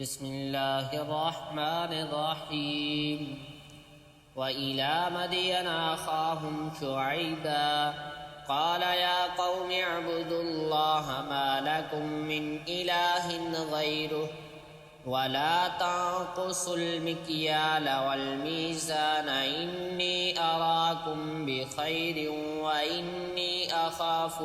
بسم الله الرحمن الرحيم وإلى مدين أخاهم شعيبا قال يا قوم اعبدوا الله ما لكم من إله غيره ولا تنقصوا المكيال والميزان إني أراكم بخير وإني أخاف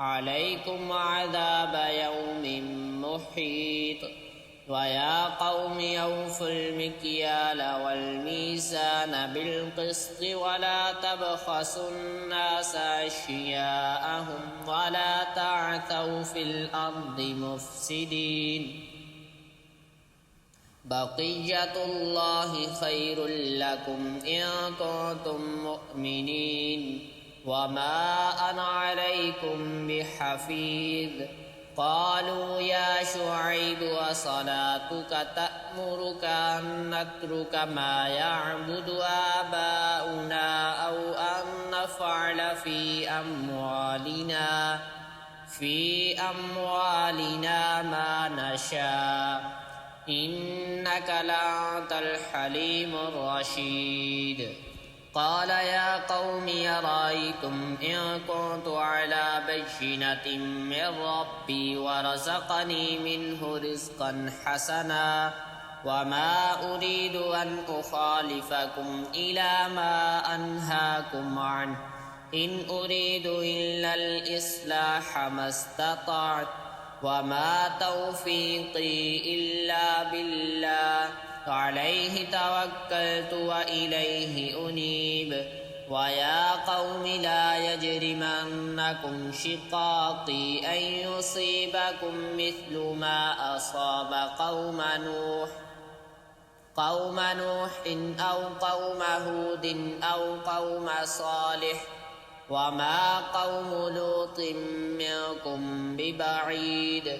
عليكم عذاب يوم محيط ويا قوم أوفوا المكيال والميزان بالقسط ولا تبخسوا الناس أشياءهم ولا تعثوا في الأرض مفسدين بقية الله خير لكم إن كنتم مؤمنين وما أنا عليكم بحفيظ قالوا يا شعيب وصلاتك تأمرك أن نترك ما يعبد آباؤنا أو أن نفعل في أموالنا ما نشاء إنك لأنت الحليم الرشيد قال يا قوم أرأيتم إن كنت على بينة من ربي ورزقني منه رزقا حسنا وما أريد أن أخالفكم إلى ما أنهاكم عنه إن أريد إلا الإصلاح ما استطعت وما توفيقي إلا بالله عليه توكلت وإليه أنيب ويا قوم لا يجرمنكم شقاقي أن يصيبكم مثل ما أصاب قوم نوح أو قوم هود أو قوم صالح وما قوم لوط منكم ببعيد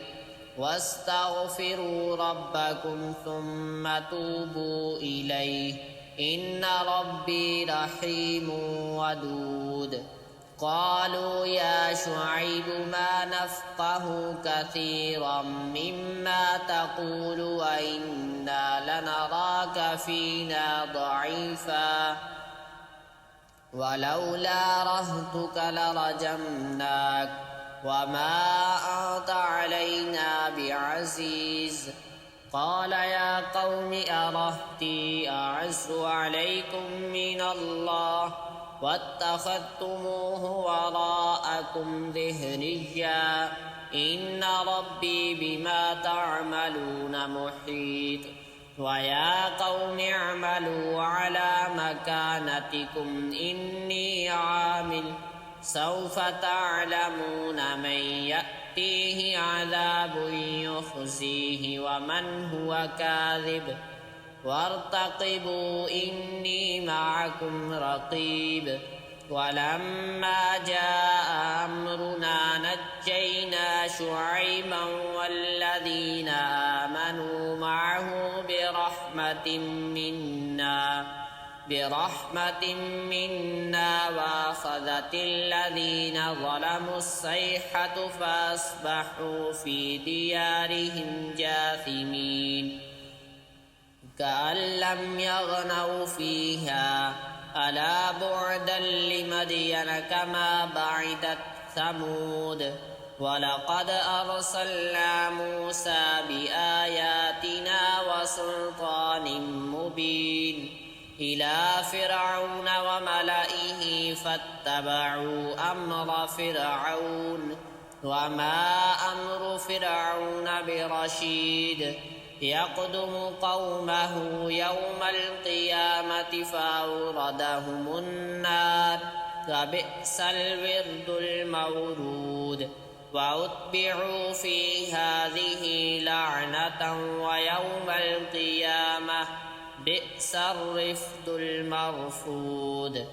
واستغفروا ربكم ثم توبوا إليه إن ربي رحيم ودود قالوا يا شعيب ما نفقه كثيرا مما تقول وإنا لنراك فينا ضعيفا ولولا رهطك لرجمناك وما أنت علينا بعزيز قال يا قوم أرهطي أعز عليكم من الله واتخذتموه وراءكم ظهريا إن ربي بما تعملون محيط ويا قوم اعملوا على مكانتكم إني عامل سوف تعلمون من يأتيه عذاب يخزيه ومن هو كاذب وارتقبوا إني معكم رقيب ولما جاء أمرنا نجينا شعيبا والذين آمنوا معه برحمة منا وأخذت الذين ظلموا الصيحة فأصبحوا في ديارهم جاثمين كأن لم يغنوا فيها ألا بعدا لمدين كما بعدت ثمود ولقد أرسلنا موسى بآياتنا وسلطان مبين إلى فرعون وملئه فاتبعوا أمر فرعون وما أمر فرعون برشيد يقدم قومه يوم القيامة فأوردهم النار فبئس الورد المورود وأتبعوا في هذه لعنة ويوم القيامة بئس الرفد المرفود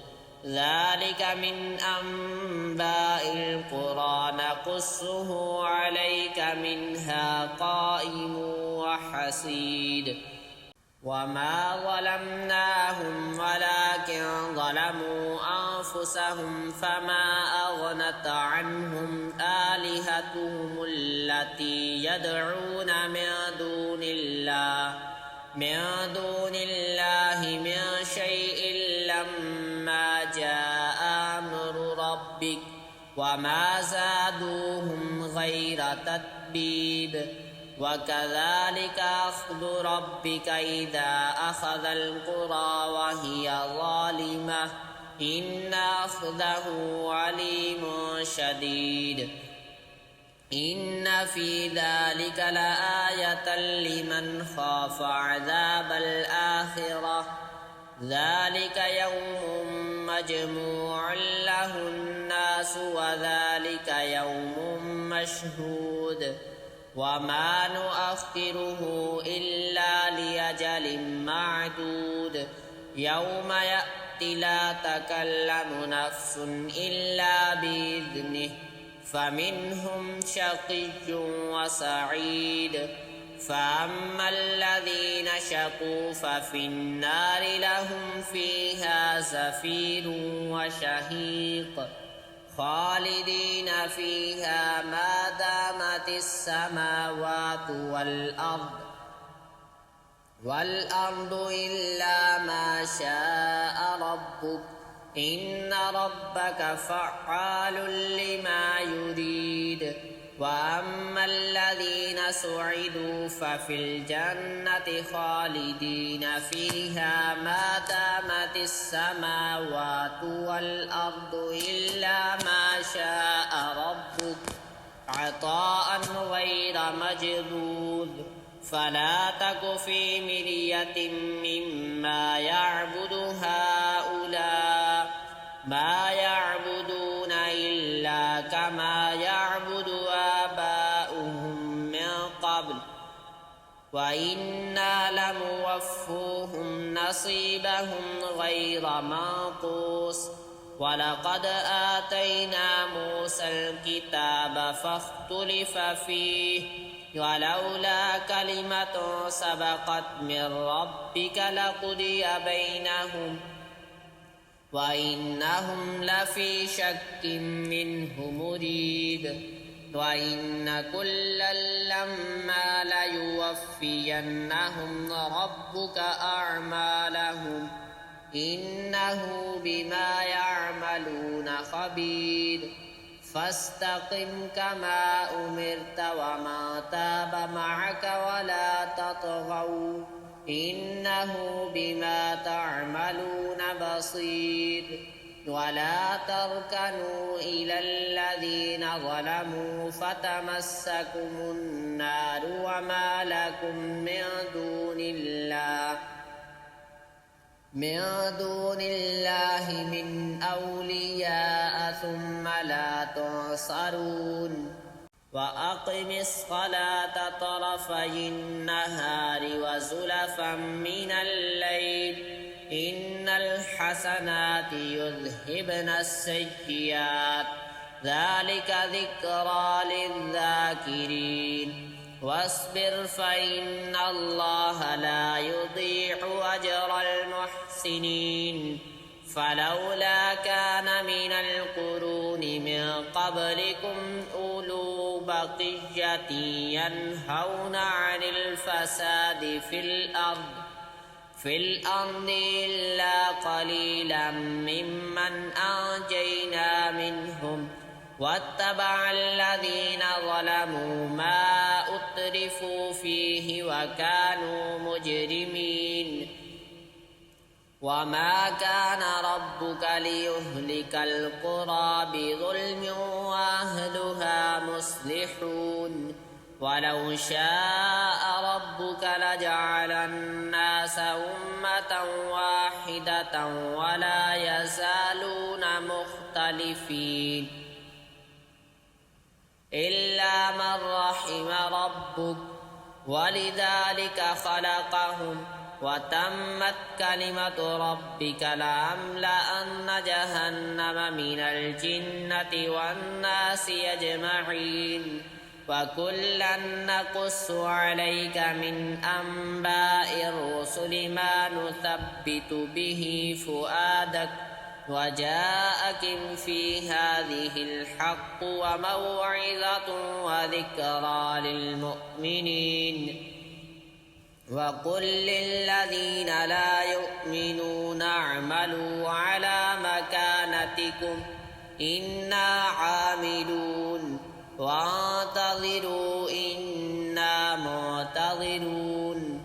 ذلك من أنباء القرى نقصه عليك منها قائم وحصيد وما ظلمناهم ولكن ظلموا أنفسهم فما أغنت عنهم آلهتهم التي يدعون من من دون الله من شيء لما جاء أمر ربك وما زادوهم غير تتبيب وكذلك أخذ ربك إذا أخذ القرى وهي ظالمة إن أخذه عليم شديد إن في ذلك لآية لمن خاف عذاب الآخرة ذلك يوم مجموع له الناس وذلك يوم مشهود وما نؤخره إلا لأجل معدود يوم يأتي لا تكلم نفس إلا بإذنه فمنهم شقي وسعيد فأما الذين شقوا ففي النار لهم فيها زفير وشهيق خالدين فيها ما دامت السماوات والأرض إلا ما شاء ربك إن ربك فعال لما يريد وأما الذين سعدوا ففي الجنة خالدين فيها ما دامت السماوات والأرض إلا ما شاء ربك عطاء غير مجذوذ فلا تك في مرية مما يعبد هؤلاء ما يعبدون إلا كما يعبد آباؤهم من قبل وإنا لموفوهم نصيبهم غير منقوص ولقد آتينا موسى الكتاب فاختلف فيه ولولا كلمة سبقت من ربك لقضي بينهم وإنهم لفي شك منه مريب وإن كلا لما ليوفينهم ربك أعمالهم إنه بما يعملون خبير فاستقم كما أمرت وما تاب معك ولا تطغوا إنه بما تعملون بصير ولا تركنوا إلى الذين ظلموا فتمسكم النار وما لكم من دون الله من أولياء ثم لا تنصرون وأقم الصلاة طرفي النهار وزلفا من الليل إن الحسنات يذهبن السيئات ذلك ذكرى للذاكرين واصبر فإن الله لا يضيع أجر المحسنين فلولا كان من القرون من قبلكم أولو بقية ينهون عن الفساد في الأرض إلا قليلا ممن أنجينا منهم واتبع الذين ظلموا ما أترفوا فيه وكانوا مجرمين وما كان ربك ليهلك القرى بظلم وأهلها مصلحون ولو شاء ربك لجعل الناس أمة واحدة ولا يزالون مختلفين إلا من رحم ربك ولذلك خلقهم وتمت كلمة ربك لأملأن جهنم من الجنة والناس أجمعين وكلا نقص عليك من أنباء الرسل ما نثبت به فؤادك وجاءك في هذه الحق وموعظة وذكرى للمؤمنين وقل للذين لا يؤمنون اعملوا على مكانتكم إنا عاملون وانتظروا إنا منتظرون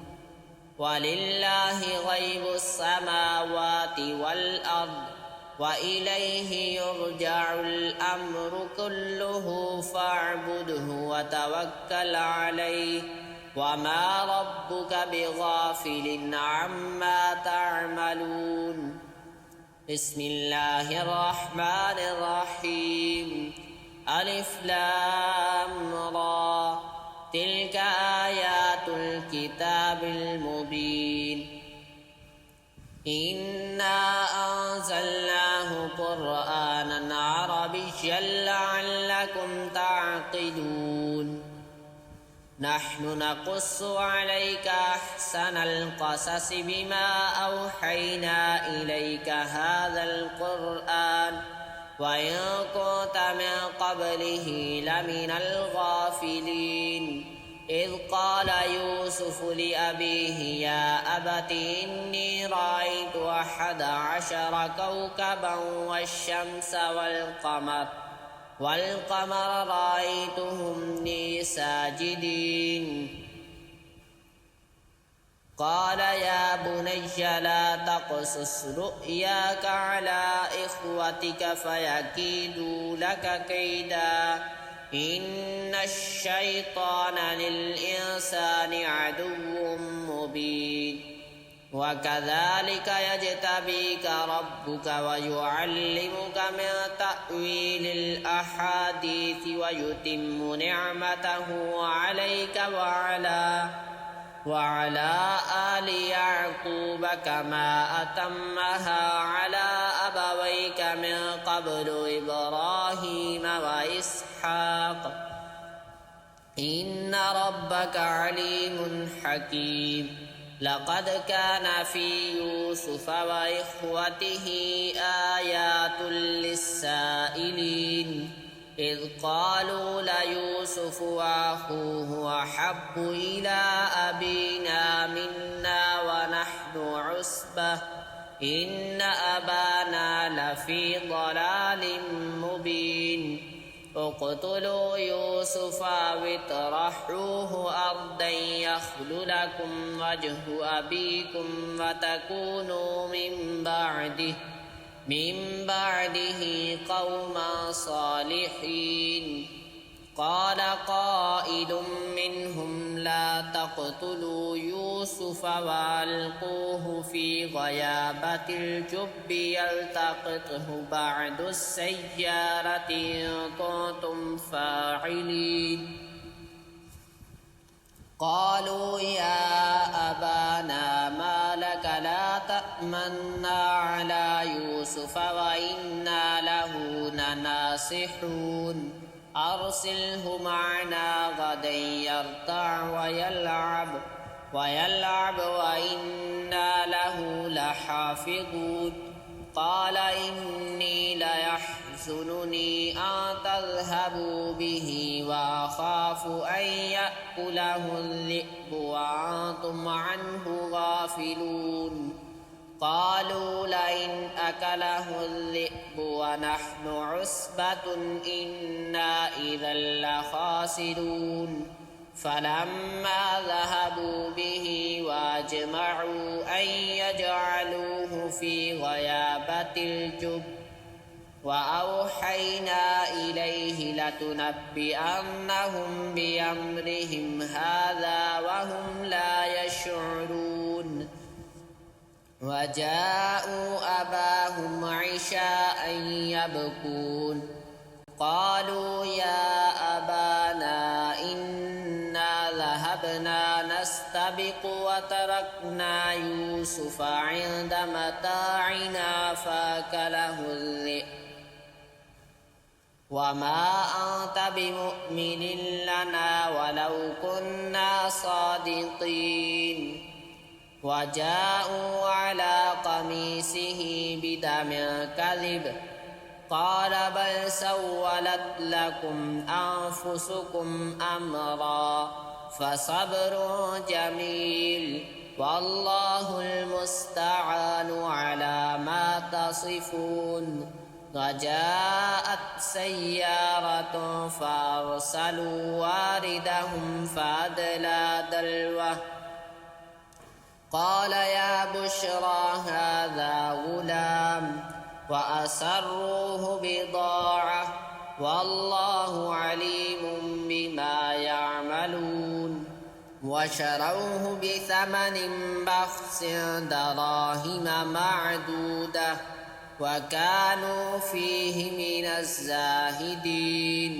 ولله غيب السماوات والأرض وإليه يرجع الأمر كله فاعبده وتوكل عليه وما ربك بغافل عما تعملون بسم الله الرحمن الرحيم ألف لام را تلك آيات الكتاب المبين إنا أنزلناه قرآنا عربيا لعلكم تعقلون نحن نقص عليك أحسن القصص بما أوحينا إليك هذا القرآن وإن كنت من قبله لمن الغافلين إذ قال يوسف لأبيه يا أبت إني رأيت 11 كوكبا والشمس والقمر رأيتهم لي ساجدين قال يا بني لا تقصص رؤياك على إخوتك فيكيدوا لك كيدا إن الشيطان للإنسان عدو مبين وكذلك يجتبيك ربك ويعلمك من تأويل الأحاديث ويتم نعمته عليك وعلى آل يعقوب كما أتمها على أبويك من قبل إبراهيم وإسحاق إن ربك عليم حكيم لقد كان في يوسف وإخوته آيات للسائلين إذ قالوا ليوسف وأخوه أحب إلى أبينا منا ونحن عصبة إن أبانا لفي ضلال مبين اقتلوا يوسف أو اطرحوه أرضا يخل لكم وجه أبيكم وتكونوا من بعده قوما صالحين قال قائل منهم لا تقتلوا يوسف وألقوه في غيابة الجب يلتقطه بعض السيارة إن كنتم فاعلين قالوا يا أبانا ما لك لا تأمنا على يوسف وإنا له لناصحون أرسله معنا غدا يرتع ويلعب وإنا له لحافظون قال إني ليحزنني أن تذهبوا به وأخاف أن يأكله الذئب وأنتم عنه غافلون قالوا لئن أكله الذئب ونحن عصبة إنا إذا لخاسرون فلما ذهبوا به وأجمعوا أن يجعلوه في غيابة الجب وأوحينا إليه لتنبئنهم بأمرهم هذا وهم لا يشعرون وجاءوا أباهم عشاء يبكون قالوا يا أبانا إنا ذهبنا نستبق وتركنا يوسف عند متاعنا فأكله الذئب وما أنت بمؤمن لنا ولو كنا صادقين وجاءوا على قميصه بدم كذب قال بل سولت لكم أنفسكم أمرا فصبر جميل والله المستعان على ما تصفون وجاءت سيارة فأرسلوا واردهم فأدلى دلوه قال يا بشرى هذا غلام وأسروه بضاعة والله عليم بما يعملون وشروه بثمن بخس دراهم معدودة وكانوا فيه من الزاهدين